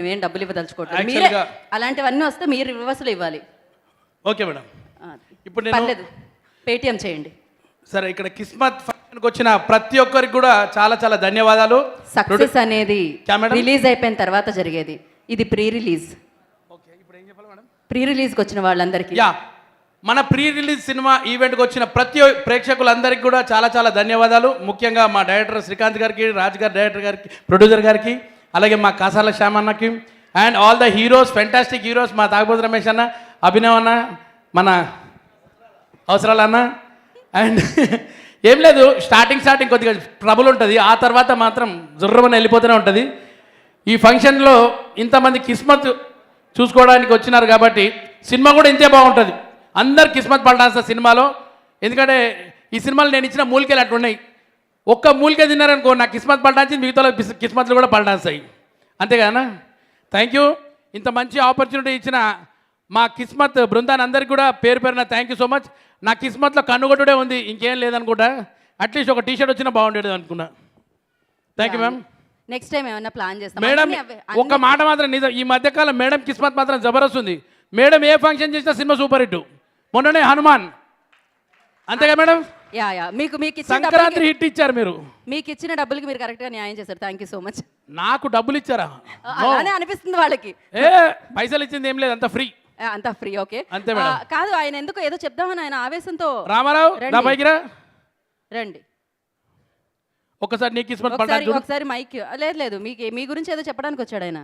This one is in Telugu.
మేమేం డబ్బులు ఇవ్వదలుచుకోవట్లేదు. మీరే అలాంటివన్నీ వస్తే మీరు రివర్స్లో ఇవ్వాలి. Okay madam. ఇప్పుడు నేను పర్లేదు, పేటిఎం చేయండి. సరే, ఇక్కడ కిస్మత్ ఫంక్షన్కి వచ్చిన ప్రతి ఒక్కరికి కూడా చాలా చాలా ధన్యవాదాలు. సక్సెస్ అనేది రిలీజ్ అయిపోయిన తర్వాత జరిగేది, ఇది ప్రీ రిలీజ్. ఓకే, ఇప్పుడు ఏం చెప్పాలి మేడం? ప్రీ రిలీజ్కి వచ్చిన వాళ్ళందరికీ, మన ప్రీ రిలీజ్ సినిమా ఈవెంట్కి వచ్చిన ప్రతి ప్రేక్షకులందరికీ కూడా చాలా చాలా ధన్యవాదాలు. ముఖ్యంగా మా డైరెక్టర్ శ్రీకాంత్ గారికి, రాజ్ గారు డైరెక్టర్ గారికి, ప్రొడ్యూసర్ గారికి, అలాగే మా కాసాల శ్యామన్నకి and all the heroes, fantastic heroes, మా తాగబోతు రమేష్ అన్న, అభినవ్ అన్న, మన అవసరాలు అన్న. అండ్ ఏం లేదు, స్టార్టింగ్ కొద్దిగా ట్రబుల్ ఉంటుంది, ఆ తర్వాత మాత్రం జుర్రమని వెళ్ళిపోతూనే ఉంటుంది. ఈ ఫంక్షన్లో ఇంతమంది కిస్మత్ చూసుకోవడానికి వచ్చినారు కాబట్టి సినిమా కూడా ఇంతే బాగుంటుంది. అందరు కిస్మత్ పడాల్సిన సినిమాలో, ఎందుకంటే ఈ సినిమాలో నేను ఇచ్చిన మూలికలు అట్లున్నాయి. ఒక్క మూలిక తిన్నారనుకో నా కిస్మత్ పడాల్సింది, మిగతా కిస్మత్లు కూడా పడాల్సాయి. అంతేగానా? Thank you. ఇంత మంచి ఆపర్చునిటీ ఇచ్చిన మా కిస్మత్ బృందాన్ని అందరికీ కూడా పేరు పేరున థ్యాంక్ యూ సో మచ్. నా కిస్మత్లో కన్నుగొట్టుడే ఉంది, ఇంకేం లేదనుకుంటా. అట్లీస్ట్ ఒక టీషర్ట్ వచ్చినా బాగుండేది అనుకున్నా. Thank you ma'am. Next time ఏమన్నా ప్లాన్ చేస్తాం మేడం. ఒక మాట మాత్రం నిజం, ఈ మధ్యకాలం మేడం కిస్మత్ మాత్రం జబర్దస్త్ ఉంది. మేడం ఏ ఫంక్షన్ చేసినా సినిమా సూపర్ హిట్. మొన్ననే హనుమాన్, అంతేగా మేడం? మీకు సంక్రాంతి హిట్ ఇచ్చారు మీరు. మీకు ఇచ్చిన డబ్బులకి మీరు కరెక్ట్గా న్యాయం చేశారు. Thank you so much. నాకు డబ్బులు ఇచ్చారా? అలానే అనిపిస్తుంది వాళ్ళకి. పైసలు ఇచ్చింది ఏం లేదు, అంత ఫ్రీ. అంతా ఫ్రీ. ఓకే, అంతే మేడం. కాదు, ఆయన ఎందుకు ఏదో చెప్దామని ఆయన ఆవేశంతో. రామారావు నా పైకి రండి ఒకసారి. నీకు ఒకసారి మైక్. లేదు మీ గురించి ఏదో చెప్పడానికి వచ్చాడు ఆయన.